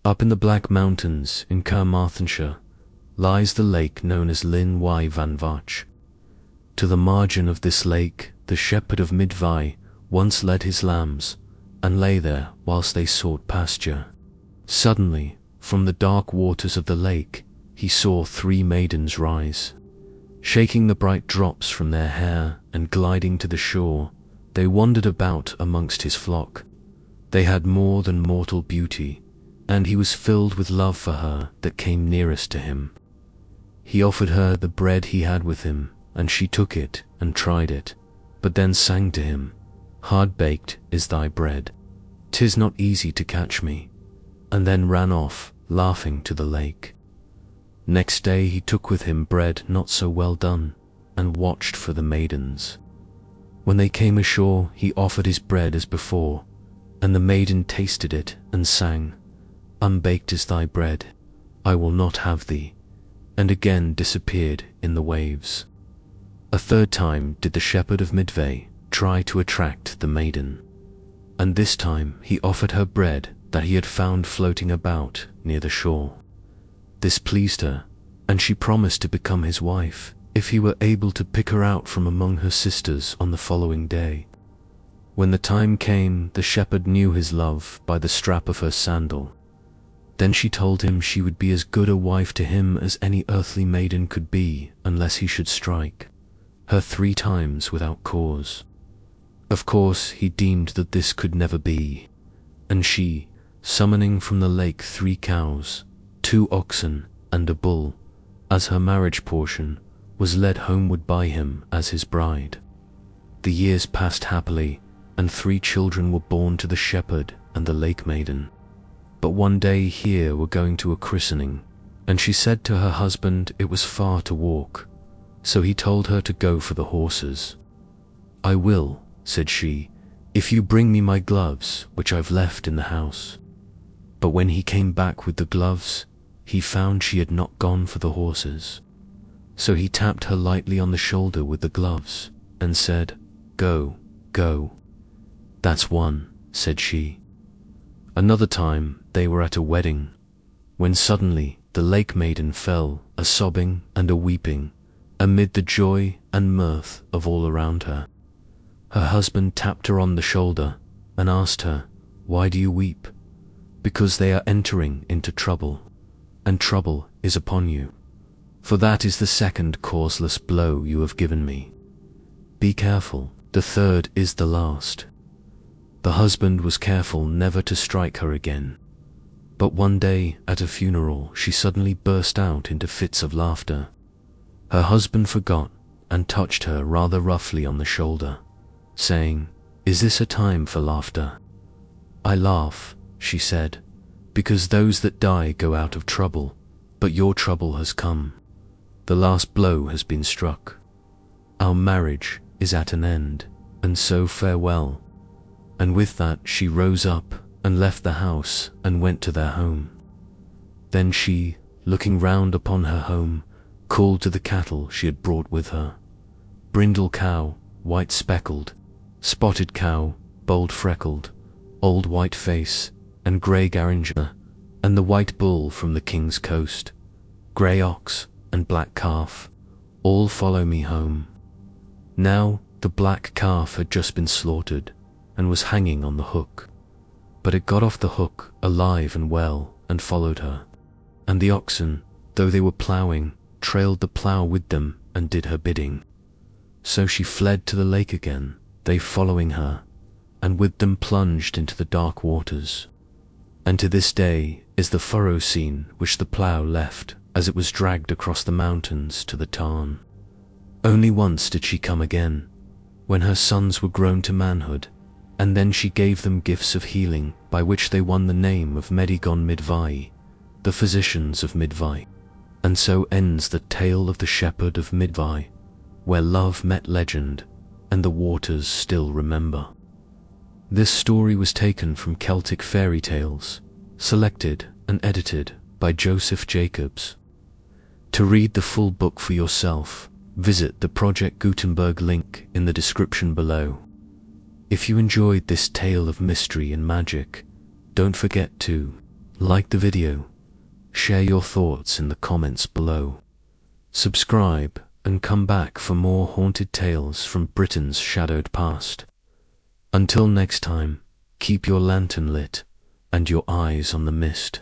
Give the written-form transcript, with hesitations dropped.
Up in the Black Mountains in Carmarthenshire lies the lake known as Lyn y Van Vach. To the margin of this lake the shepherd of Myddvai once led his lambs, and lay there whilst they sought pasture. Suddenly, from the dark waters of the lake, he saw 3 maidens rise. Shaking the bright drops from their hair and gliding to the shore, they wandered about amongst his flock. They had more than mortal beauty, and he was filled with love for her that came nearest to him. He offered her the bread he had with him, and she took it and tried it, but then sang to him, "Hard-baked is thy bread, 'tis not easy to catch me," and then ran off, laughing, to the lake. Next day he took with him bread not so well done, and watched for the maidens. When they came ashore, he offered his bread as before, and the maiden tasted it and sang, "Unbaked is thy bread, I will not have thee," and again disappeared in the waves. A 3rd time did the shepherd of Myddvai try to attract the maiden, and this time he offered her bread that he had found floating about near the shore. This pleased her, and she promised to become his wife if he were able to pick her out from among her sisters on the following day. When the time came, the shepherd knew his love by the strap of her sandal. Then she told him she would be as good a wife to him as any earthly maiden could be unless he should strike her 3 times without cause. Of course, he deemed that this could never be, and she, summoning from the lake 3 cows, 2 oxen, and a bull, as her marriage portion, was led homeward by him as his bride. The years passed happily, and 3 children were born to the shepherd and the lake maiden. But one day here were going to a christening, and she said to her husband it was far to walk, so he told her to go for the horses. "I will," said she, "if you bring me my gloves, which I've left in the house." But when he came back with the gloves, he found she had not gone for the horses. So he tapped her lightly on the shoulder with the gloves, and said, "Go, go." "That's one," said she. Another time they were at a wedding, when suddenly the lake maiden fell a sobbing and a weeping, amid the joy and mirth of all around her. Her husband tapped her on the shoulder and asked her, "Why do you weep?" "Because they are entering into trouble, and trouble is upon you. For that is the 2nd causeless blow you have given me. Be careful, the 3rd is the last." The husband was careful never to strike her again, but one day at a funeral she suddenly burst out into fits of laughter. Her husband forgot and touched her rather roughly on the shoulder, saying, "Is this a time for laughter?" "I laugh," she said, "because those that die go out of trouble, but your trouble has come. The last blow has been struck. Our marriage is at an end, and so farewell." And with that she rose up and left the house and went to their home. Then she, looking round upon her home, called to the cattle she had brought with her, brindle cow, white speckled, spotted cow, bold freckled, old white face, and grey garinger, and the white bull from the king's coast, grey ox, and black calf, all follow me home. Now the black calf had just been slaughtered, and was hanging on the hook, but it got off the hook alive and well, and followed her. And the oxen, though they were ploughing, trailed the plough with them and did her bidding. So she fled to the lake again, they following her, and with them plunged into the dark waters. And to this day is the furrow seen which the plough left as it was dragged across the mountains to the tarn. Only once did she come again, when her sons were grown to manhood, and then she gave them gifts of healing by which they won the name of Myddvai, the physicians of Myddvai. And so ends the tale of the shepherd of Myddvai, where love met legend, and the waters still remember. This story was taken from Celtic fairy tales, selected and edited by Joseph Jacobs. To read the full book for yourself, visit the Project Gutenberg link in the description below. If you enjoyed this tale of mystery and magic, don't forget to Like the video, share your thoughts in the comments below. Subscribe and come back for more haunted tales from Britain's shadowed past. Until next time, keep your lantern lit and your eyes on the mist.